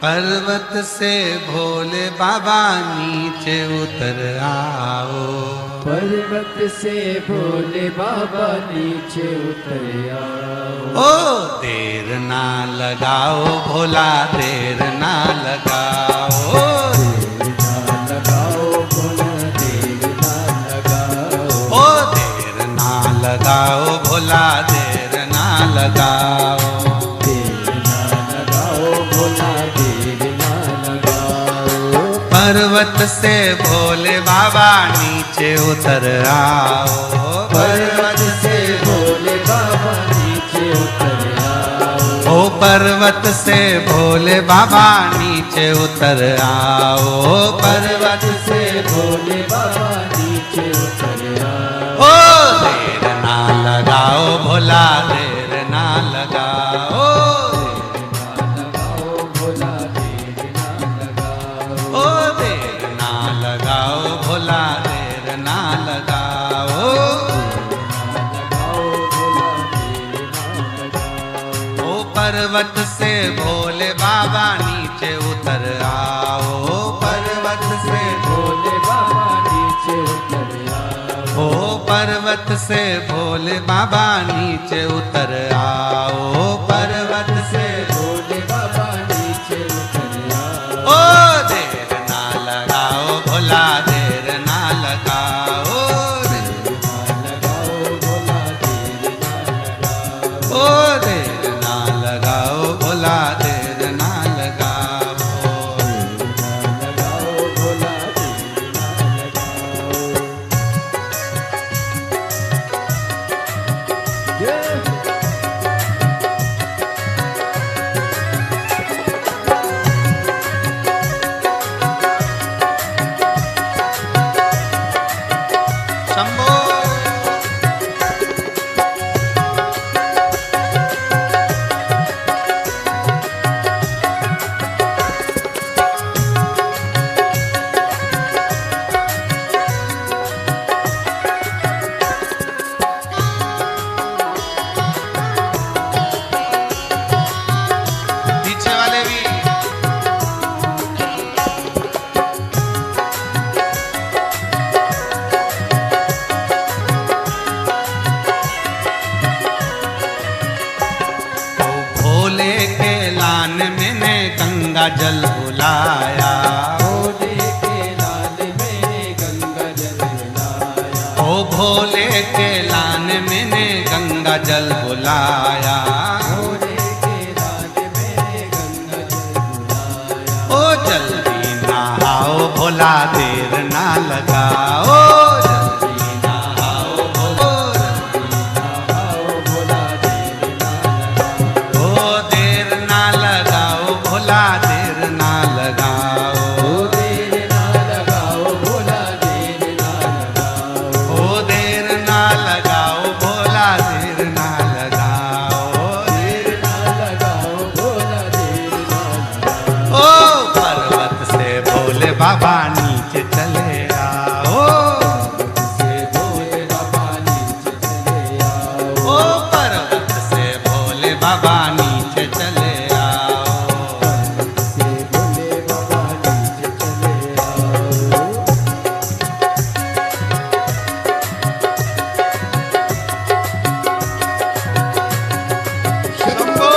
पर्वत से भोले बाबा नीचे उतर आओ। पर्वत से भोले बाबा नीचे उतर आओ। ओ देर ना लगाओ भोला, देर ना लगाओ। देर ना लगाओ भोला, देर ना लगाओ। ओ देर ना लगाओ भोला, देर ना लगाओ। पर्वत से भोले बाबा नीचे उतर आओ। पर्वत से भोले बाबा नीचे उतर आओ। ओ पर्वत से भोले बाबा नीचे उतर आओ। पर्वत से भोले बाबा नीचे उतर आओ। ओ देर ना लगाओ भोला, देर ना लगाओ। भोला देर ना लगाओ। ओ पर्वत से भोले बाबा नीचे उतर आओ। पर्वत से भोले बाबा नीचे उतर आओ। ओ पर्वत से भोले बाबा नीचे उतर आओ। पर्वत से भोले बाबा नीचे उतर आओ। ओ देर ना लगाओ भोला, देर ना लगाओ। ओ देर ना लगाओ भोला, देर ना लगाओ। शंभो पीछे वाले भी। भोले के लान मैंने गंगा जल बुलाया। भोले के लाल में गंगा जल बुलाया। ओ भोले के लान मैंने गंगा जल बुलाया। भोले के लाल में गंगा जल बुलाया। ओ जल्दी नहाओ भोला, देर ना लगाओ। जल्दी नहाओ भोला, भोला देर ना लगाओ। ओ देर ना लगाओ भोला, देर ना लगाओ। देर ना लगाओ भोला, देर ना लगाओ। ओ देर ना लगाओ भोला, देर ना लगाओ। देर ना लगाओ भोला, देर ना लगाओ। ओ पर्वत से भोले बाबा नीचे चले आओ। से भोले बाबा नीचे चले आओ। ओ पर्वत से भोले बाबा नीचे चले आओ। से भोले बाबा नीचे चले आओ। शंभो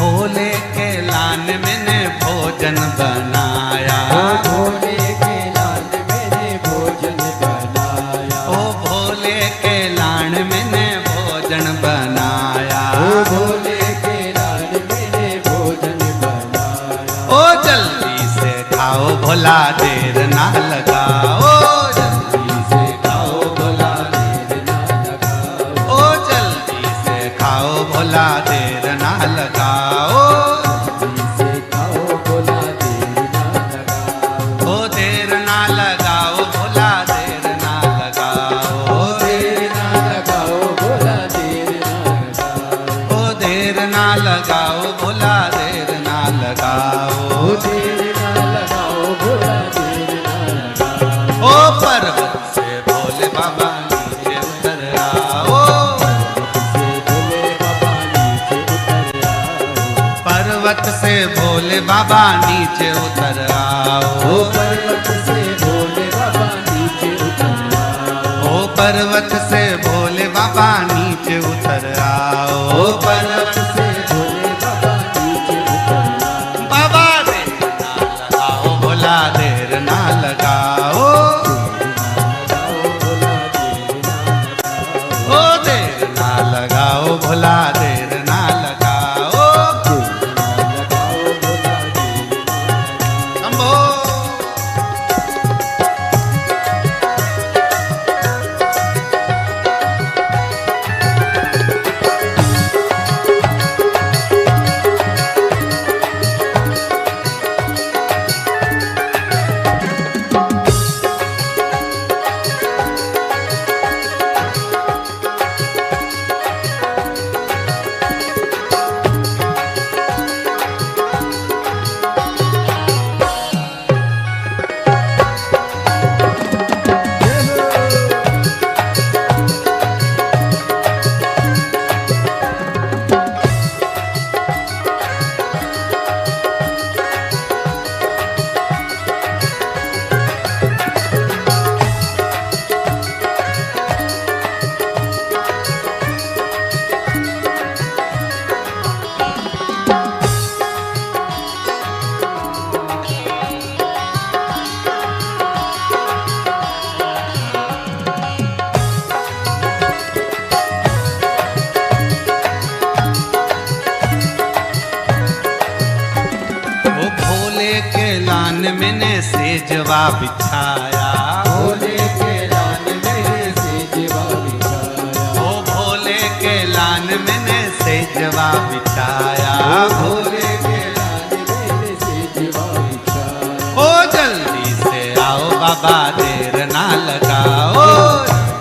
भोले के लान मैंने भोजन बनाया। ओ भोले के लाल मैंने भोजन बनाया। ओ भोले के लान मैंने भोजन बनाया। ओ भोले के लाल मैंने भोजन बनाया। ओ जल्दी से खाओ भोला देर ना लगाओ। जल्दी से खाओ भोला देर ना लगाओ। ओ जल्दी से खाओ भोला देर ना लगाओ। जल्दी से खाओ भोला देर ना लगाओ। ओ देर ना लगाओ भोला देर ना लगाओ। ओ देर ना लगाओ भोला देर ना लगाओ। ओ देर ना लगाओ भोला देर ना लगाओ। ओ देर ना लगाओ भोला देर ना लगाओ। ओ पर्वत से भोले बाबा नीचे उतर आओ। से भोले बाबा नीचे उतर आओ। पर्वत से भोले बाबा नीचे उतर आओ। ओ पर्वत से भोले बाबा नीचे उतर आओ। ओ पर्वत से भोले बाबा नीचे उतर आओ। ओ पर्वत से भोले बाबा नीचे उतर आओ। बाबा देर ना लगाओ भोला देर ना लगाओ। ओ देर ना लगाओ भोला देर ना लगाओ। शंभो। ओ भोले के लान मैंने सेजवा बिछाया। भोले के लाल मेरे से जीवा बिछाया। ओ भोले के लान मैंने सेजवा बिछाया। भोले के लाल मेरे से जीवा बिछाया। ओ जल्दी से आओ बाबा देर ना लगाओ।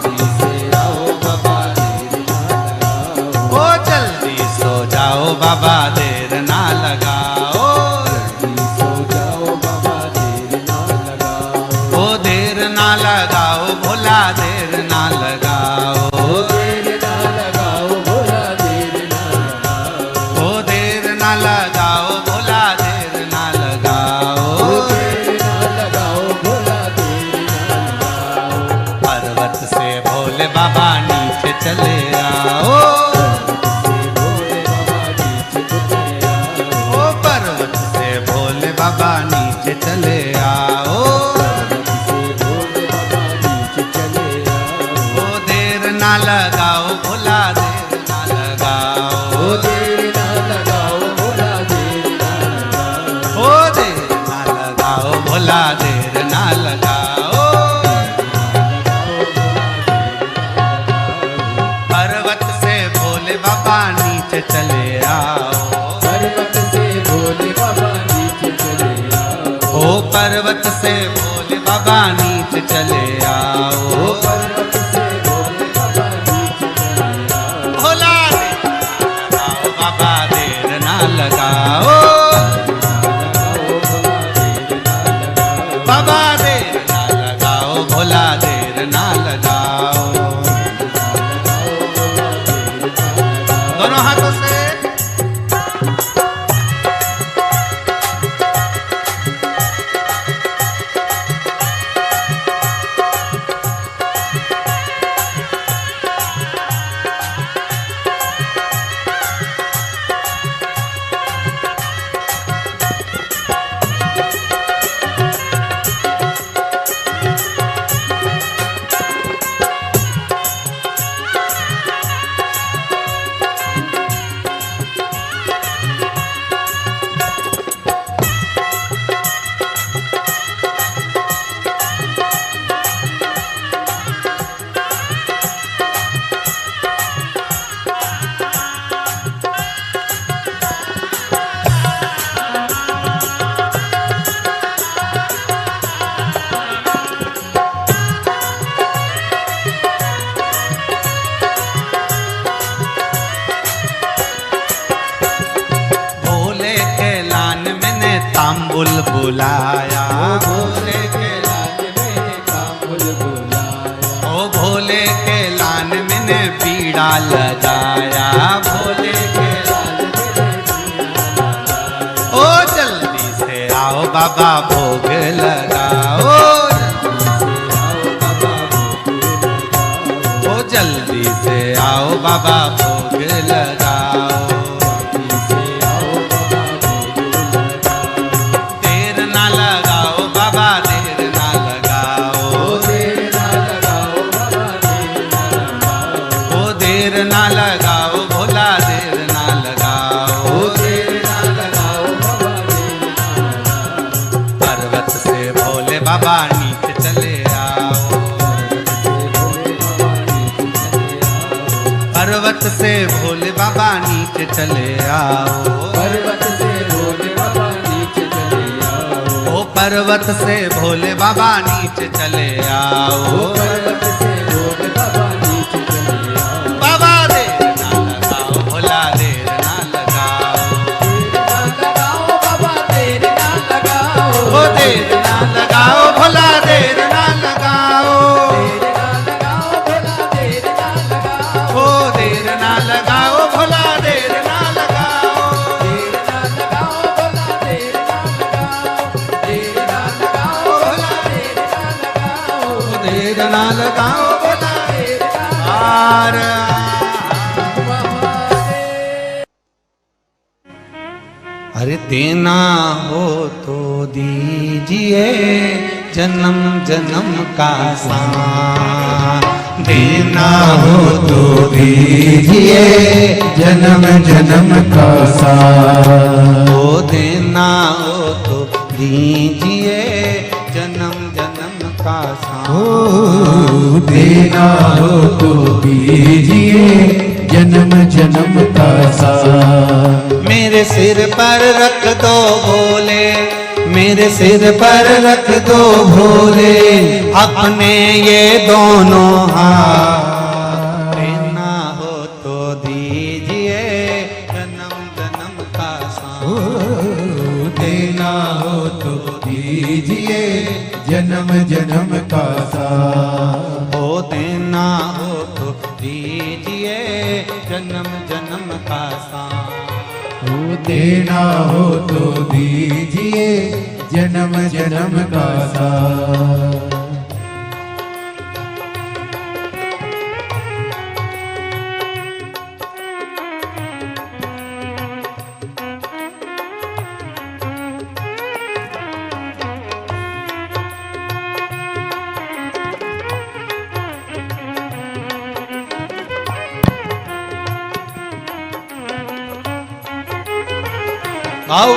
जल्दी से आओ बाबा देर ना लगाओ। ओ जल्दी सो जाओ बाबा देर ना लगाओ। जल्दी सो जाओ बाबा देर ना लगाओ। ओ देर ना लगाओ भोला देर ना लगाओ। ओ देर ना लगाओ भोला देर ना लगाओ। ओ देर ना लगाओ भोला देर ना लगाओ। ओ देर ना लगाओ भोला देर ना लगाओ। पर्वत से भोले बाबा नीचे चले आओ। से भोले बाबा नीचे उतर आओ। ओ पर्वत से भोले बाबा नीचे चले आओ। से भोले बाबा नीचे चले आओ। ओ देर ना लगाओ भोला देर ना लगाओ। ओ देर ना लगाओ भोला देर ना लगाओ। ओ देर ना लगाओ भोला देर ना लगाओ। पर्वत से भोले बाबा नीचे चले आओ। पर्वत से भोले बाबा नीचे चले आओ। ओ पर्वत से भोले बाबा नीचे चले आओ। ओ पर्वत से भोले बाबा नीचे चले आओ। भोला देर ना लगाओ बाबा देर ना लगाओ। बाबा देर ना लगाओ भोला देर ना लगाओ। दोनों हाथों से तांबुल बुलाया, भोले के लाल में तांबुल बुलाया, ओ भोले के लान मैंने बीड़ा लगाया, भोले के लाल में बीड़ा लगाया। ओ जल्दी से आओ बाबा भोग लगाओ, ओ जल्दी से आओ बाबा भोग लगाओ। देर ना लगाओ बाबा, देर ना लगाओ, ओ देर ना लगाओ भोला, देर ना लगाओ। पर्वत से भोले बाबा नीचे चले आओ, पर्वत से भोले बाबा नीचे चले आओ, पर्वत से भोले बाबा नीचे चले आओ, ओ पर्वत से भोले बाबा नीचे चले आओ। पर्वत से भोले बाबा नीचे चले आओ। बाबा देर ना लगाओ भोला, देर ना लगाओ, बाबा देर ना लगाओ, ओ देर ना लगाओ भोला, देर ना लगाओ, ओ देर ना लगाओ भोला, देर ना लगाओ, देर ना लगाओ भोला। आर अरे देना हो तो दीजिए जन्म जन्म का साथ, देना हो तो दीजिए जन्म जन्म का साथ, ओ देना हो तो दीजिए जन्म जन्म का ओ साथ, देना हो तो दीजिए जन्म जन्म का साथ। मेरे सिर पर रख दो भोले, मेरे सिर पर रख दो भोले अपने ये दोनों हाथ, देना हो तो दीजिए जन्म जन्म का ओ साथ, देना हो तो दीजिए जन्म जन्म का साथ, ओ देना हो तो दीजिए जन्म जन्म का साथ, ओ देना हो तो दीजिए जन्म जन्म का साथ। आओ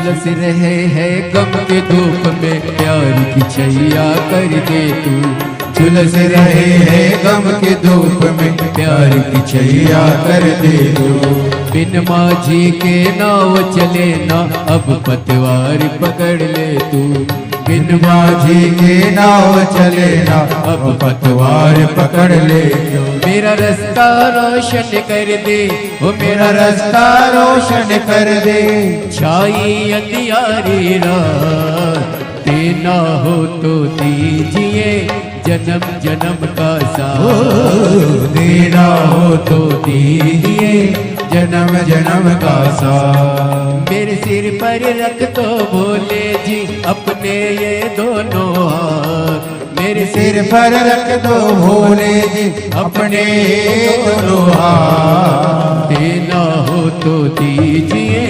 झुलस रहे हैं गम के धूप में, प्यार की छैया कर दे तू। झुलस रहे हैं गम के धूप में, प्यार की छैया कर दे तू। बिन माझी के नाव चले ना, अब पतवार पकड़ ले तू। बिन माझी के नाव चले ना, अब पतवार पकड़ ले तू। मेरा रास्ता रोशन कर दे, ओ मेरा रास्ता रोशन कर दे। छाई अंधियारी रात, देना हो तो दीजिए जन्म जन्म का साथ। देना हो तो दीजिए जन्म जन्म का साथ। मेरे सिर पर रख दो भोले जी अपने ये दोनों हाथ। मेरे सिर पर रख दो भोले जी अपने ये दोनों हाथ। देना हो तो दीजिए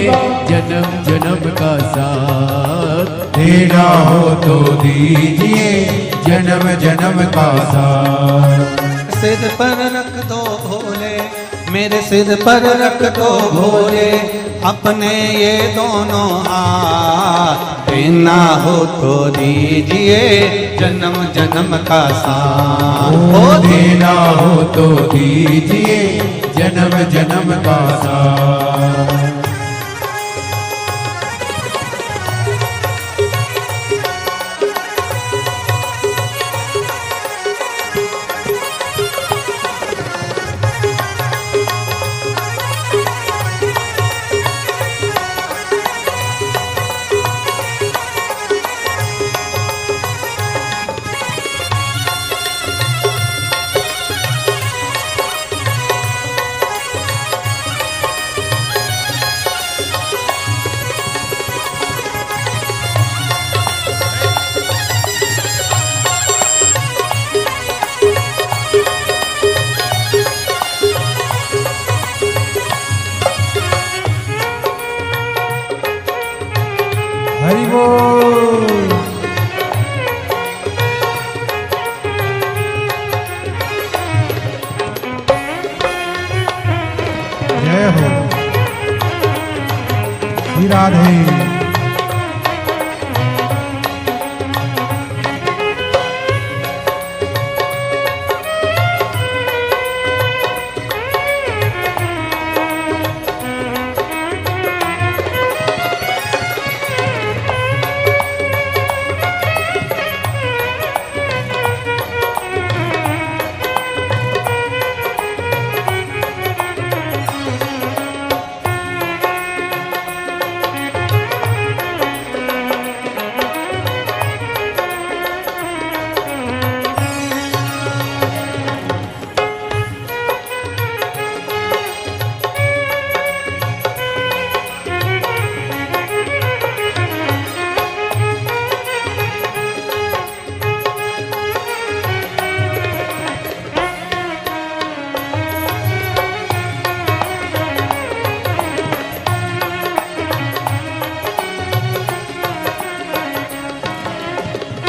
जन्म जन्म का साथ। देना हो तो दीजिए जन्म जन्म का साथ। सिर पर रख दो भोले, मेरे सिर पर रख दो भोले अपने ये दोनों हाथ। देना हो तो दीजिए जन्म जन्म का साथ। ओ देना हो तो दीजिए जन्म जन्म का साथ। हरि बोल। जय हो श्री राधे।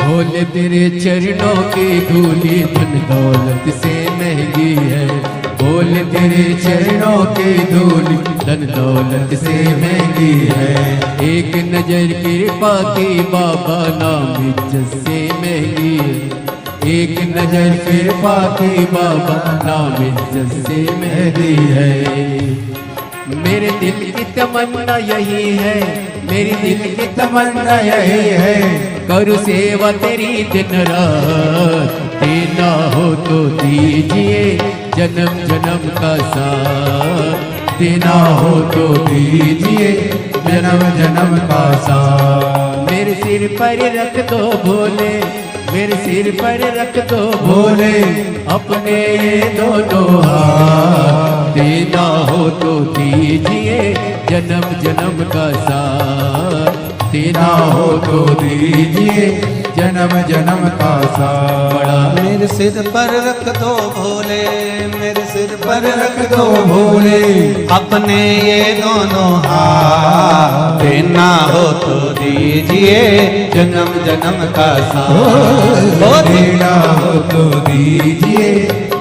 भोले तेरे चरणों की धूली धन दौलत से महंगी है। भोले तेरे चरणों की धूली धन दौलत से महंगी है। एक नजर कृपा की बाबा नाम इज्जत से महंगी है। एक नजर कृपा की बाबा नाम इज्जत से महंगी है। मेरे दिल की तमन्ना यही है, मेरी दिल की तमन्ना यही है, करूँ सेवा तेरी दिन रात। देना हो तो दीजिए जन्म जन्म का साथ। देना हो तो दीजिए जन्म जन्म का साथ। मेरे सिर पर रख दो भोले, मेरे सिर पर रख दो भोले अपने ये दोनों हाथ। देना हो तो दीजिए जन्म जन्म का साथ। देना हो तो दीजिए जन्म जन्म का साथ। मेरे सिर पर रख दो भोले, मेरे सिर पर रख दो भोले अपने ये दोनों हाथ। देना हो तो दीजिए जन्म जन्म का साथ। देना हो तो दीजिए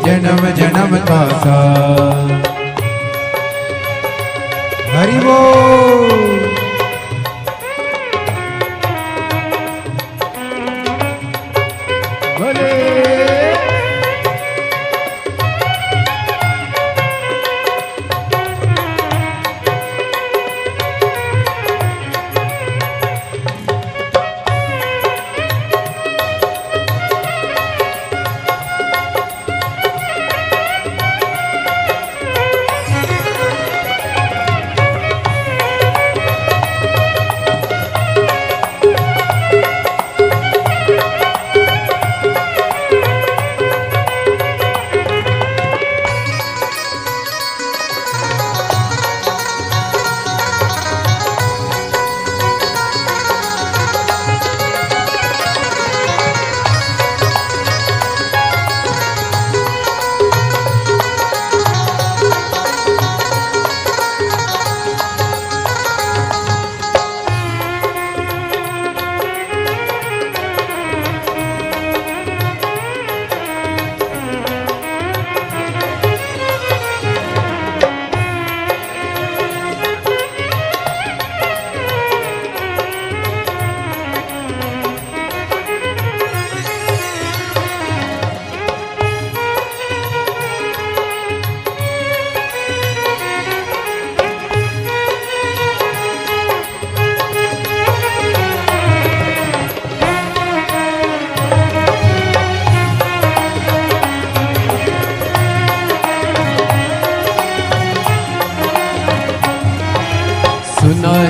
जन्म जन्म का साथ। हरि बोल।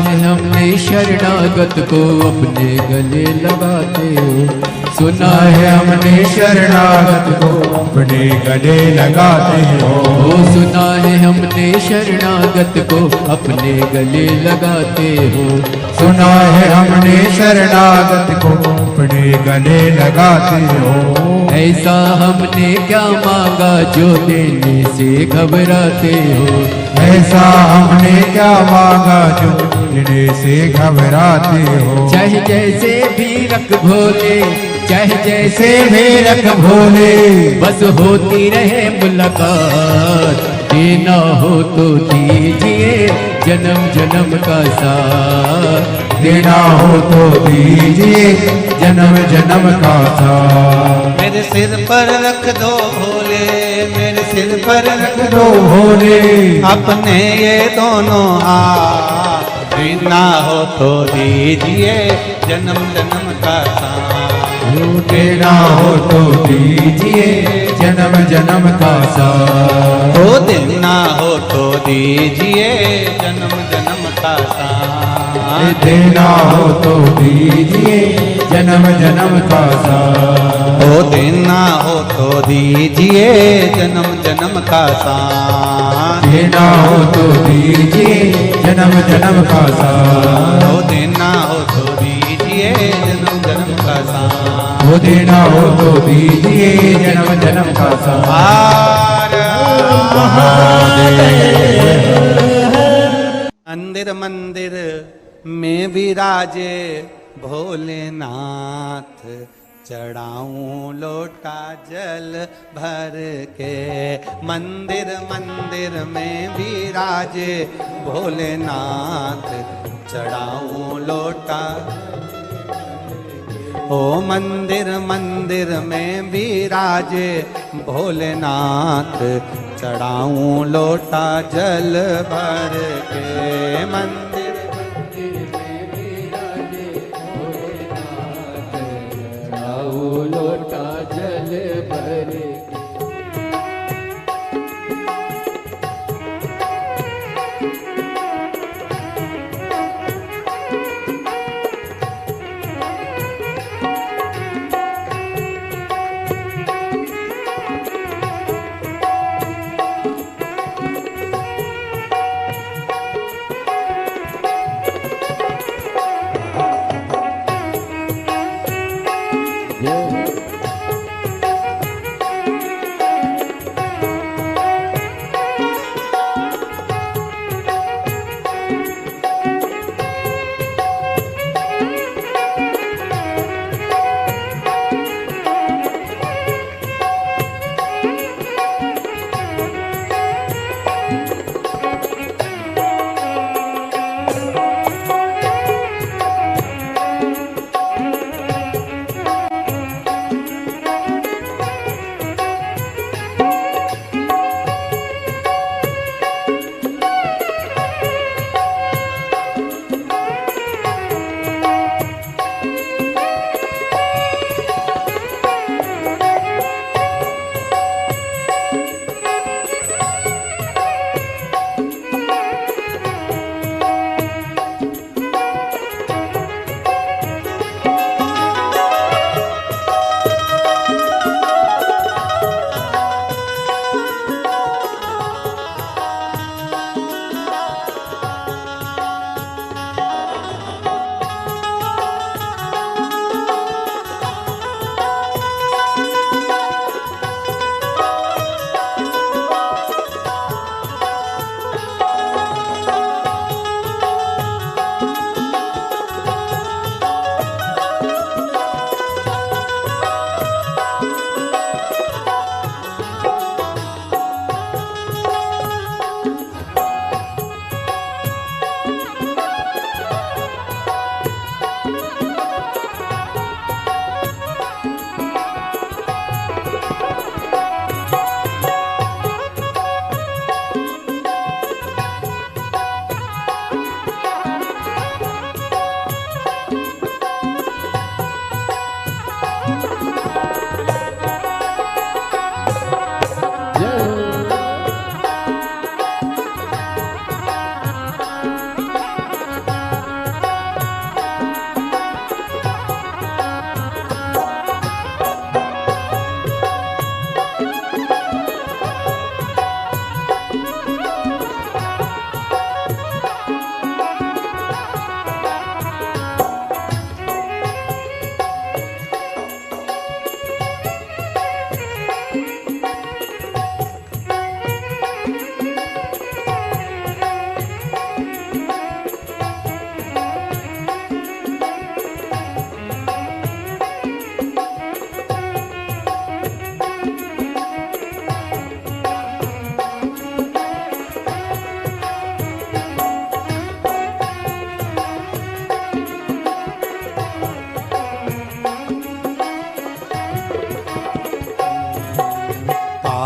है हमने शरणागत को अपने गले लगाते हो। सुना है हमने शरणागत को अपने गले लगाते हो। सुना है हमने शरणागत को अपने गले लगाते हो। सुना है हमने शरणागत को अपने गले लगाते हो। ऐसा हमने क्या मांगा जो देने से घबराते हो। ऐसा हमने क्या मांगा जो देने से घबराते हो। चाहे जैसे भी रख भोले, चाहे जैसे भी रख भोले, बस होती रहे मुलाकात। देना हो तो दीजिए जन्म जन्म का साथ। देना हो तो दीजिए जन्म जन्म का साथ। मेरे सिर पर रख दो भोले, मेरे सिर पर रख दो भोले, अपने ये दोनों हाथ। देना हो तो दीजिए जन्म जन्म का साथ। देना हो तो दीजिए जन्म जन्म का साथ। हो देना हो तो दीजिए जन्म जन्म का साथ। देना हो तो दीजिए जन्म जन्म का साथ। हो देना हो तो दीजिए जन्म जन्म का साथ। देना हो तो दीजिए जन्म जन्म का साथ। हो देना हो तो दीजिए जन्म जन्म का साथ। हो देना हो तो दीजिए जन्म जन्म का साथ। हर महादेव। मंदिर मंदिर में विराजे भोलेनाथ। चढ़ाऊं लोटा जल भर के। मंदिर मंदिर में विराजे भोलेनाथ। चढ़ाऊं लोटा। ओ मंदिर मंदिर में विराजे भोलेनाथ। चढ़ाऊं लोटा जल भर के। मंदिर मंदिर में विराजे भोलेनाथ। चढ़ाऊं लोटा जल भर के।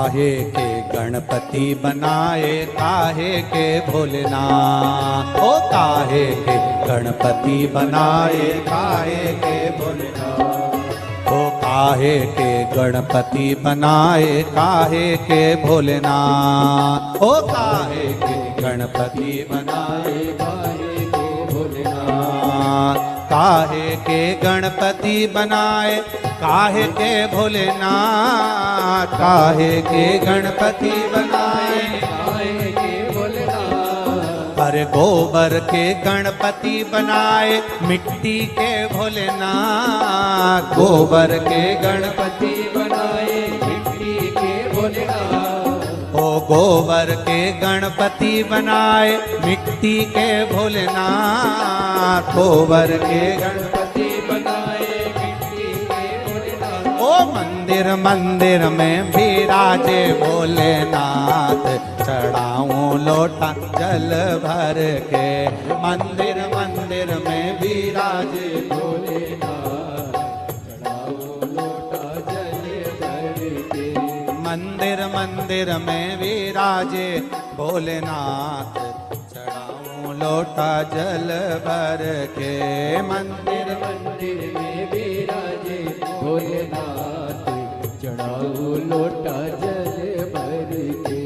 काहे के गणपति बनाए काहे के भोलेनाथ, ओ काहे के गणपति बनाए काहे के भोलेनाथ, ओ काहे के गणपति बनाए काहे के भोलेनाथ, ओ काहे के गणपति बनाए काहे के भोलेनाथ, काहे के गणपति बनाए काहे के भोलेनाथ, काहे के गणपति बनाए काहे के भोलेनाथ, अरे गोबर के गणपति बनाए मिट्टी के भोलेनाथ, गोबर के गणपति बनाए मिट्टी के भोलेनाथ, ओ गोबर के गणपति बनाए मिट्टी के भोलेनाथ, गोबर के गणपति बनाए मिट्टी के भोलेनाथ, ओ मंदिर मंदिर में विराजे भोलेनाथ, चढ़ाऊं लोटा जल भर के, मंदिर मंदिर में विराजे भोलेनाथ, चढ़ाओ लोटा जल भर के, मंदिर मंदिर में विराजे भोलेनाथ, चढ़ाऊं लोटा जल भर के, मंदिर मंदिर में विराजे भोलेनाथ, चढ़ाओ लोटा जल भर के।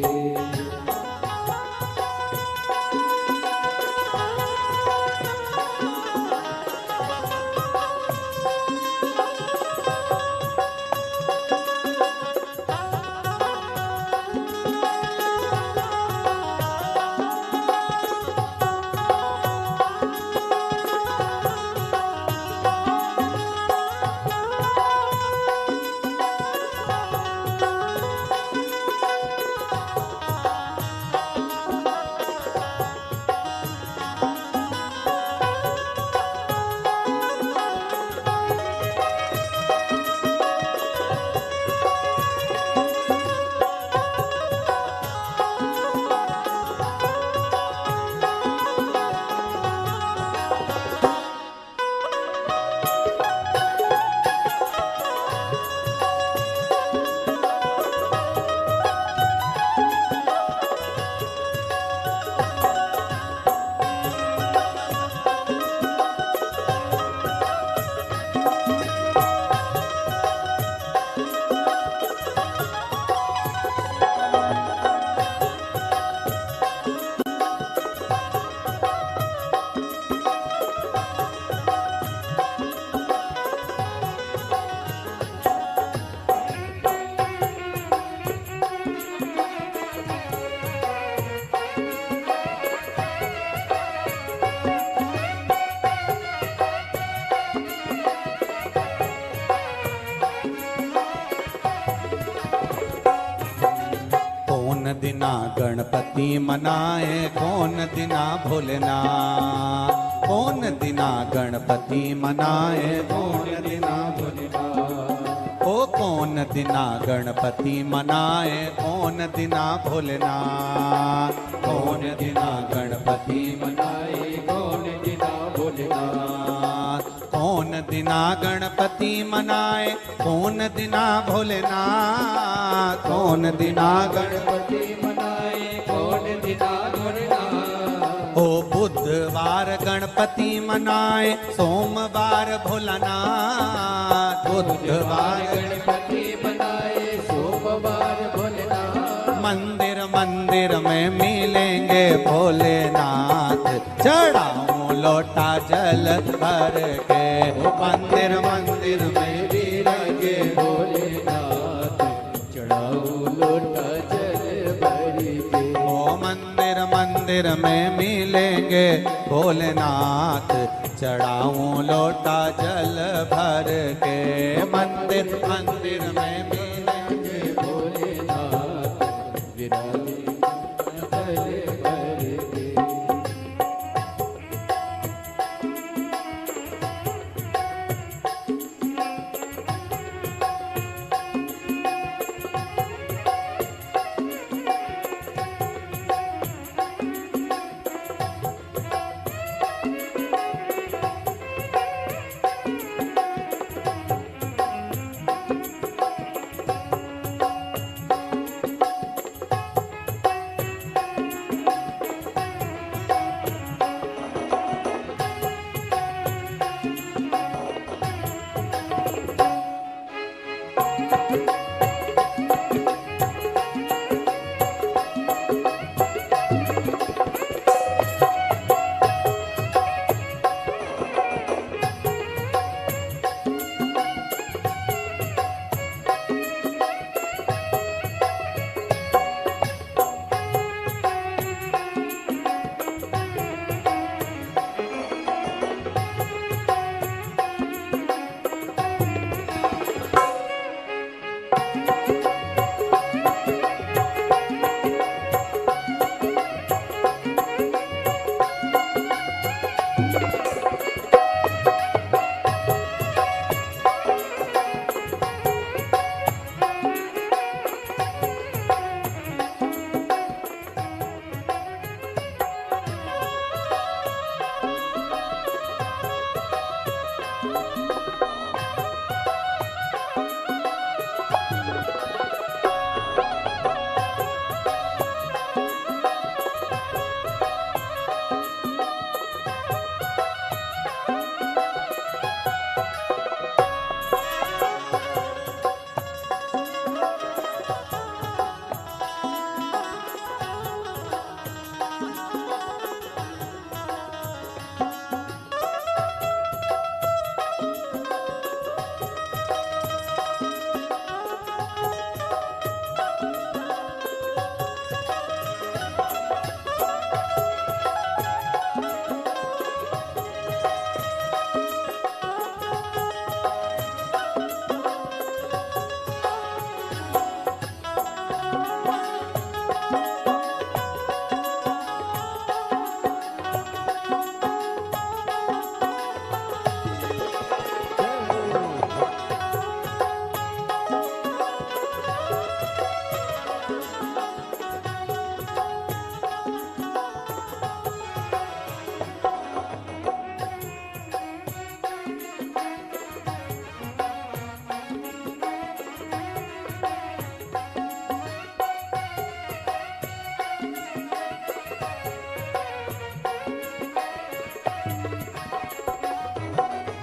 दिना गणपति मनाए कौन दिना भोलेनाथ, कौन दिना गणपति मनाए कौन दिना भोलेनाथ, ओ कौन दिना गणपति मनाए कौन दिना भोलेनाथ, कौन दिना गणपति मनाए कौन दिना भोलेनाथ, कौन दिना गणपति मनाए कौन दिना भोलेनाथ, कौन दिना गणपति गणपति मनाए कौन दिना भोलेनाथ, ओ बुधवार गणपति मनाए सोमवार भोलानाथ, बुधवार गणपति मनाए सोमवार भोलेनाथ, मंदिर मंदिर में मिलेंगे भोलेनाथ, चढ़ाऊं लोटा जल भर के, मंदिर मंदिर में विराजे भोलेनाथ, चढ़ाओ लोटा जल भर के, ओ मंदिर मंदिर में मिलेंगे भोलेनाथ, चढ़ाऊं लोटा जल भर के, मंदिर मंदिर में मिलेंगे भोलेनाथ, विराजे जल भर के।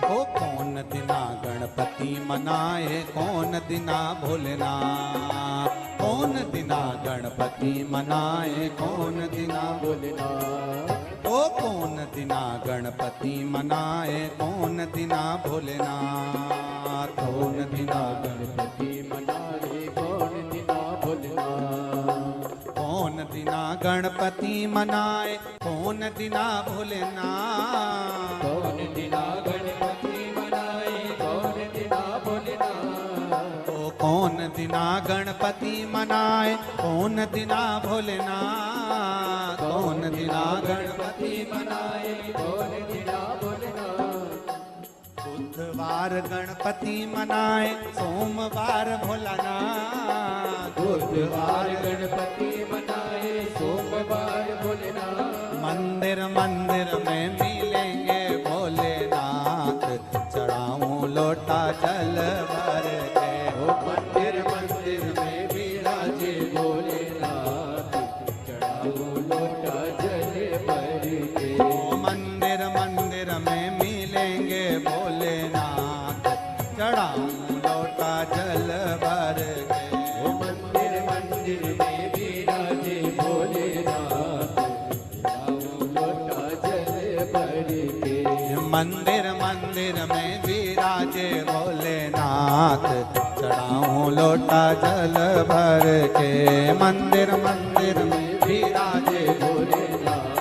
ओ कौन दिना गणपति मनाए, कौन दिना भोलेनाथ, कौन दिना गणपति मनाए, कौन दिना भोलेनाथ ओ कौन दिना गणपति मनाए, कौन दिना भोलेनाथ, कौन दिना गणपति मनाए, कौन दिना भोलेनाथ कौन दिना गणपति मनाए, कौन दिना भोलेनाथ, कौन दिना गणपति मनाए, कौन दिना भोलेनाथ ओ कौन दिना गणपति मनाए, कौन दिना भोलेनाथ, कौन दिना गणपति मनाए, कौन दिना भोलेनाथ बुधवार गणपति मनाए, सोमवार भोलानाथ, बुधवार गणपति मनाए, सोमवार भोलेनाथ मंदिर मंदिर में मिलेंगे भोलेनाथ, चढ़ाऊं लोटा जल भर के, ओ मंदिर मंदिर में विराजे भोलेनाथ, चढ़ाओ लोटा जल भर के। ओ मंदिर मंदिर में मिलेंगे भोलेनाथ, चढ़ाऊं लोटा जल भर के, ओ मंदिर मंदिर में विराजे भोलेनाथ, चढ़ाओ लोटा जल भर के। मंदिर मंदिर में विराजे भोलेनाथ, चढ़ाऊं लोटा जल भर के, मंदिर मंदिर में विराजे भोलेनाथ,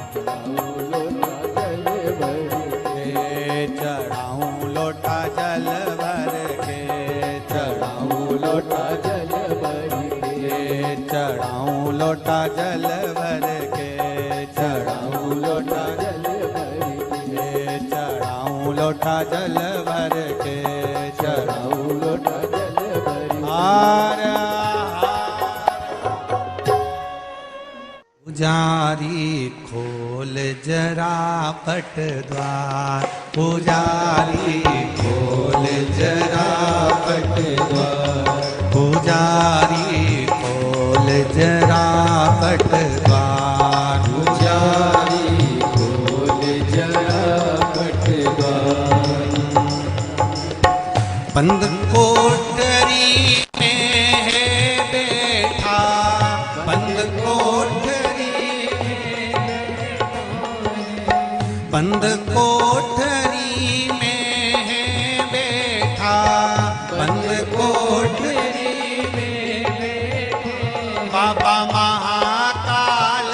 चढ़ाओ लोटा जल भर के। चढ़ाऊं लोटा जल भर के, चढ़ाऊं लोटा जल भर के। चढ़ाऊं लोटा जल भर के, चढ़ाऊं लोटा जल भर के। चढ़ाऊं लोटा जल भर के, चढ़ाऊं लोटा जल भर के। हार पुजारी खोल जरा पट द्वार, पुजारी खोल जरा पट द्वार, पुजारी खोल जरा पट द्वार, पुजारी खोल जरा पट द्वार। बंद कोठरी में है बैठा, बंद कोठरी बंद कोठरी में है बैठा, बंद कोठरी में बैठा बाबा महाकाल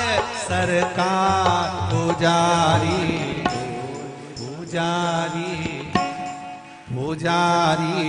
सरकार, पुजारी पुजारी पुजारी